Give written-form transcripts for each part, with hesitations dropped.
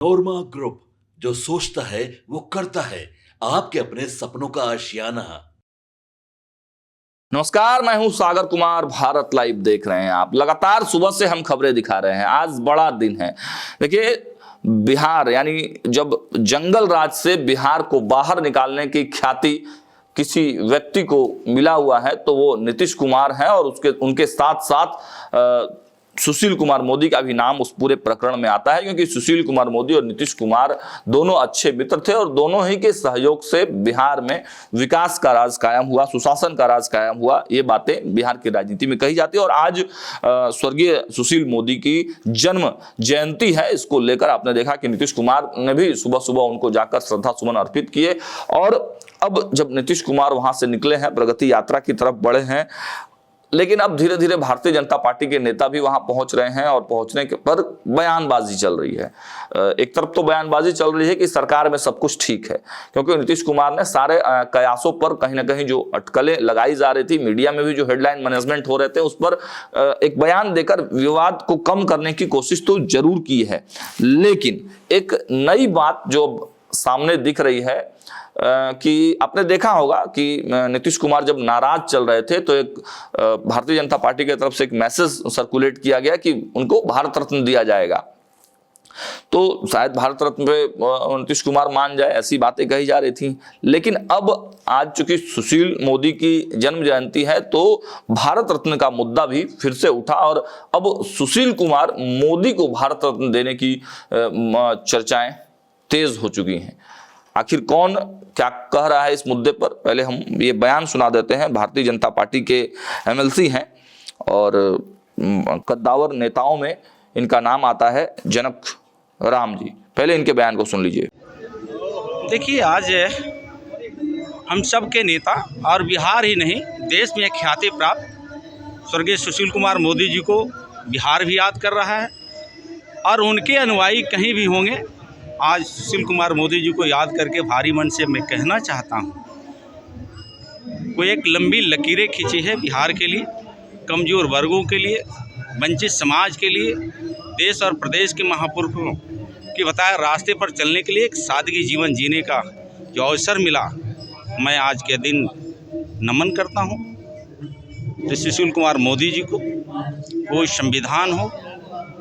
नोरमा group, जो सोचता है वो करता है। आपके अपने सपनों का आशियाना। नमस्कार, मैं हूं सागर कुमार। भारत लाइव देख रहे हैं आप। लगातार सुबह से हम खबरें दिखा रहे हैं। आज बड़ा दिन है। देखिए, बिहार यानी जब जंगल राज से बिहार को बाहर निकालने की ख्याति किसी व्यक्ति को मिला हुआ है तो वो नीतीश कुमार हैं, और उनके साथ साथ सुशील कुमार मोदी का भी नाम उस पूरे प्रकरण में आता है, क्योंकि सुशील कुमार मोदी और नीतीश कुमार दोनों अच्छे मित्र थे और दोनों ही के सहयोग से बिहार में विकास का राज कायम हुआ, सुशासन का राज कायम हुआ। ये बातें बिहार की राजनीति में कही जाती है। और आज स्वर्गीय सुशील मोदी की जन्म जयंती है। इसको लेकर आपने देखा कि नीतीश कुमार ने भी सुबह सुबह उनको जाकर श्रद्धा सुमन अर्पित किए। और अब जब नीतीश कुमार वहां से निकले हैं, प्रगति यात्रा की तरफ बढ़े हैं, लेकिन अब धीरे धीरे भारतीय जनता पार्टी के नेता भी वहां पहुंच रहे हैं और पहुंचने के पर बयानबाजी चल रही है। एक तरफ तो बयानबाजी चल रही है कि सरकार में सब कुछ ठीक है, क्योंकि नीतीश कुमार ने सारे कयासों पर कहीं ना कहीं जो अटकलें लगाई जा रही थी, मीडिया में भी जो हेडलाइन मैनेजमेंट हो रहे थे, उस पर एक बयान देकर विवाद को कम करने की कोशिश तो जरूर की है। लेकिन एक नई बात जो सामने दिख रही है कि आपने देखा होगा कि नीतीश कुमार जब नाराज चल रहे थे तो एक भारतीय जनता पार्टी की तरफ से एक मैसेज सर्कुलेट किया गया कि उनको भारत रत्न दिया जाएगा। तो शायद भारत रत्न पे नीतीश कुमार मान जाए, ऐसी बातें कही जा रही थी। लेकिन अब आज चूंकि सुशील मोदी की जन्म जयंती है तो भारत रत्न का मुद्दा भी फिर से उठा, और अब सुशील कुमार मोदी को भारत रत्न देने की चर्चाएं तेज हो चुकी हैं। आखिर कौन क्या कह रहा है इस मुद्दे पर, पहले हम ये बयान सुना देते हैं। भारतीय जनता पार्टी के एमएलसी हैं और कद्दावर नेताओं में इनका नाम आता है जनक राम जी। पहले इनके बयान को सुन लीजिए। देखिए, आज हम सब के नेता और बिहार ही नहीं देश में ख्याति प्राप्त स्वर्गीय सुशील कुमार मोदी जी को बिहार भी याद कर रहा है, और उनके अनुयायी कहीं भी होंगे। आज सुशील कुमार मोदी जी को याद करके भारी मन से मैं कहना चाहता हूँ, कोई एक लंबी लकीरें खींची है बिहार के लिए, कमज़ोर वर्गों के लिए, वंचित समाज के लिए, देश और प्रदेश के महापुरुषों के बताए रास्ते पर चलने के लिए एक सादगी जीवन जीने का जो अवसर मिला, मैं आज के दिन नमन करता हूँ। तो सुशील कुमार मोदी जी को, कोई संविधान हो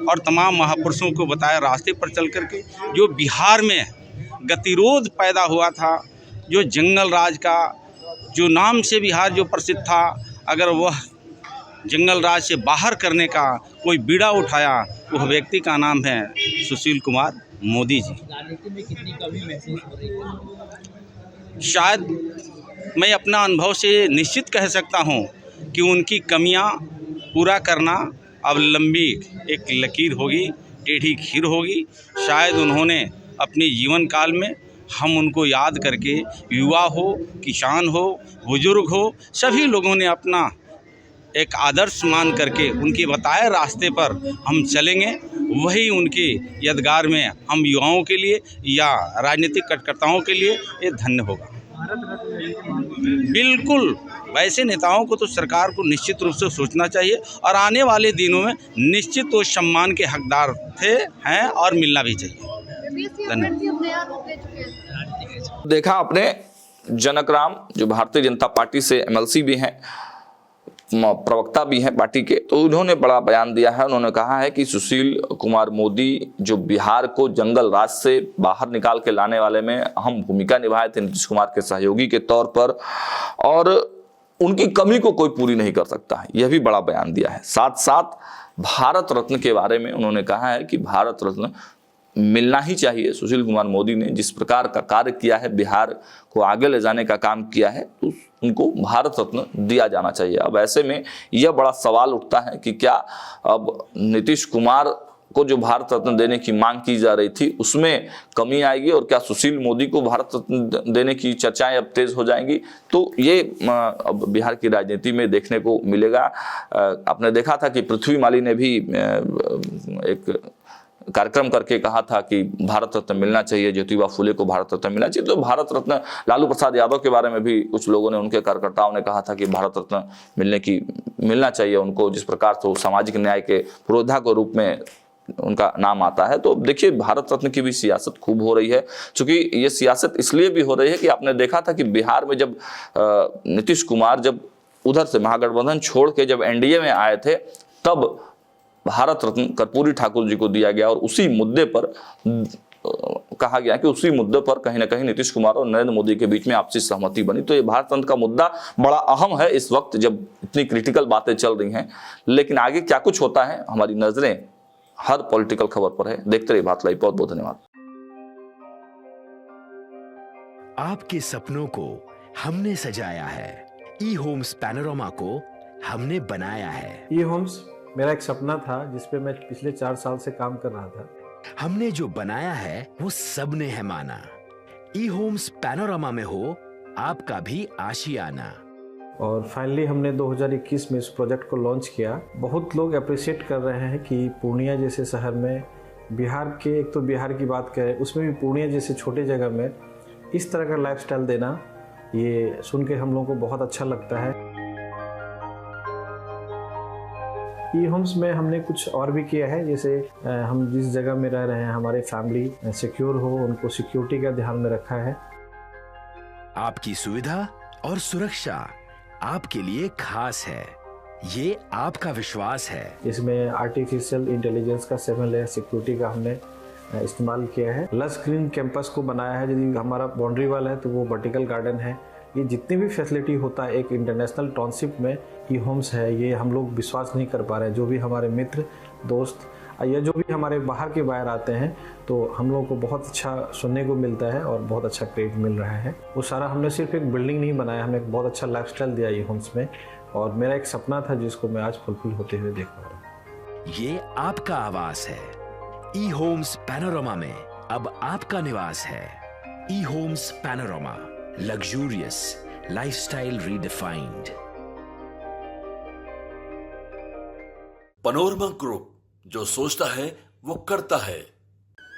और तमाम महापुरुषों को बताए रास्ते पर चल करके जो बिहार में गतिरोध पैदा हुआ था, जो जंगल राज का जो नाम से बिहार जो प्रसिद्ध था, अगर वह जंगल राज से बाहर करने का कोई बीड़ा उठाया, वह व्यक्ति का नाम है सुशील कुमार मोदी जी। राजनीति में कितनी कमी महसूस हो रही है? शायद मैं अपना अनुभव से निश्चित कह सकता हूँ कि उनकी कमियाँ पूरा करना अब लंबी एक लकीर होगी, टेढ़ी खीर होगी। शायद उन्होंने अपने जीवन काल में हम उनको याद करके, युवा हो, किसान हो, बुजुर्ग हो, सभी लोगों ने अपना एक आदर्श मान करके उनके बताए रास्ते पर हम चलेंगे। वही उनके यादगार में हम युवाओं के लिए या राजनीतिक कार्यकर्ताओं के लिए ये धन्य होगा। बिल्कुल, वैसे नेताओं को तो सरकार को निश्चित रूप से सोचना चाहिए, और आने वाले दिनों में निश्चित वो सम्मान के हकदार हैं और मिलना भी चाहिए। धन्यवाद। देखा आपने जनक राम, जो भारतीय जनता पार्टी से एमएलसी भी हैं, प्रवक्ता भी हैं पार्टी के, तो उन्होंने बड़ा बयान दिया है। उन्होंने कहा है कि सुशील कुमार मोदी जो बिहार को जंगल राज से बाहर निकाल के लाने वाले में अहम भूमिका निभाए थे नीतीश कुमार के सहयोगी के तौर पर, और उनकी कमी को कोई पूरी नहीं कर सकता है, यह भी बड़ा बयान दिया है। साथ साथ भारत रत्न के बारे में उन्होंने कहा है कि भारत रत्न मिलना ही चाहिए। सुशील कुमार मोदी ने जिस प्रकार का कार्य किया है, बिहार को आगे ले जाने का काम किया है, तो उनको भारत रत्न दिया जाना चाहिए। अब ऐसे में यह बड़ा सवाल उठता है कि क्या अब नीतीश कुमार को जो भारत रत्न देने की मांग की जा रही थी उसमें कमी आएगी, और क्या सुशील मोदी को भारत रत्न देने की चर्चाएं अब तेज हो जाएंगी? तो ये अब बिहार की राजनीति में देखने को मिलेगा। आपने देखा था कि पृथ्वी माली ने भी एक कार्यक्रम करके कहा था कि भारत रत्न मिलना चाहिए, ज्योतिबा फुले को भारत रत्न मिलना चाहिए। तो भारत रत्न लालू प्रसाद यादव के बारे में भी कुछ लोगों ने, उनके कार्यकर्ताओं ने कहा था कि भारत रत्न मिलना चाहिए उनको, जिस प्रकार से सामाजिक न्याय के पुरोधा के रूप में उनका नाम आता है। तो देखिए भारत रत्न की भी सियासत खूब हो रही है, क्योंकि ये सियासत इसलिए भी हो रही है कि आपने देखा था कि बिहार में जब नीतीश कुमार जब उधर से महागठबंधन छोड़ के जब एनडीए में आए थे, तब भारत रत्न कर्पूरी ठाकुर जी को दिया गया और उसी मुद्दे पर कहा गया कि उसी मुद्दे पर कहीं ना कहीं नीतीश कुमार और नरेंद्र मोदी के बीच में आपसी सहमति बनी। तो ये भारत रत्न का मुद्दा बड़ा अहम है इस वक्त जब इतनी क्रिटिकल बातें चल रही हैं। लेकिन आगे क्या कुछ होता है, हमारी नजरें हर पॉलिटिकल खबर पर है। देखते रहिए भारत लाइव। बहुत बहुत धन्यवाद। आपके सपनों को हमने सजाया है, ई होम्स पैनोरमा को हमने बनाया है। ई होम्स मेरा एक सपना था जिस पे मैं पिछले 4 साल से काम कर रहा था। हमने जो बनाया है वो सबने है माना। ई होम्स पैनोरमा में हो आपका भी आशियाना। और फाइनली हमने 2021 में इस प्रोजेक्ट को लॉन्च किया। बहुत लोग अप्रिशिएट कर रहे हैं कि पूर्णिया जैसे शहर में, बिहार के, एक तो बिहार की बात करें उसमें भी पूर्णिया जैसे छोटे जगह में इस तरह का लाइफस्टाइल देना, ये सुन के हम लोगों को बहुत अच्छा लगता है। ई होम्स में हमने कुछ और भी किया है, जैसे हम जिस जगह में रह रहे हैं हमारे फैमिली सिक्योर हो, उनको सिक्योरिटी का ध्यान में रखा है। आपकी सुविधा और सुरक्षा आपके लिए खास है, ये आपका विश्वास है। इसमें आर्टिफिशियल इंटेलिजेंस का 7 लेयर सिक्योरिटी का हमने इस्तेमाल किया है। लस ग्रीन कैंपस को बनाया है। यदि हमारा बाउंड्री वाल है तो वो वर्टिकल गार्डन है। ये जितनी भी फैसिलिटी होता है एक इंटरनेशनल टाउनशिप में ई होम्स है, ये हम लोग विश्वास नहीं कर पा रहे हैं। जो भी हमारे मित्र दोस्त या जो भी हमारे बाहर के बाहर आते हैं तो हम लोगों को बहुत अच्छा सुनने को मिलता है और बहुत अच्छा क्रेडिट मिल रहा है। वो सारा हमने सिर्फ एक बिल्डिंग नहीं बनाया, हमें एक बहुत अच्छा लाइफस्टाइल दिया ई होम्स में, और मेरा एक सपना था जिसको मैं आज फुलफिल होते हुए देख पा रहा हूँ। ये आपका आवास है। ई होम्स पैनोरमा में अब आपका निवास है। E homes Panorama, luxurious lifestyle redefined. Panorama group, जो सोचता है वो करता है।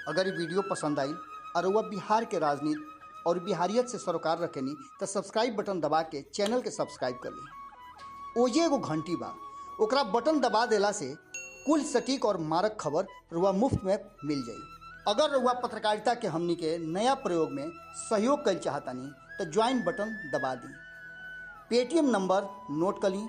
अगर ये वीडियो पसंद आई और वह बिहार के राजनीति और बिहारियत से सरोकार रखेनी तो सब्सक्राइब बटन दबा के चैनल के सब्सक्राइब कर ली। ओजे एगो घंटी बा, ओकरा बटन दबा देला से कुल सटीक और मारक खबर रुआ मुफ्त में मिल जाई। अगर रुआ पत्रकारिता के हमनी के नया प्रयोग में सहयोग कर चाहतानी तो ज्वाइन बटन दबा दी। पेटीएम नंबर नोट कर ली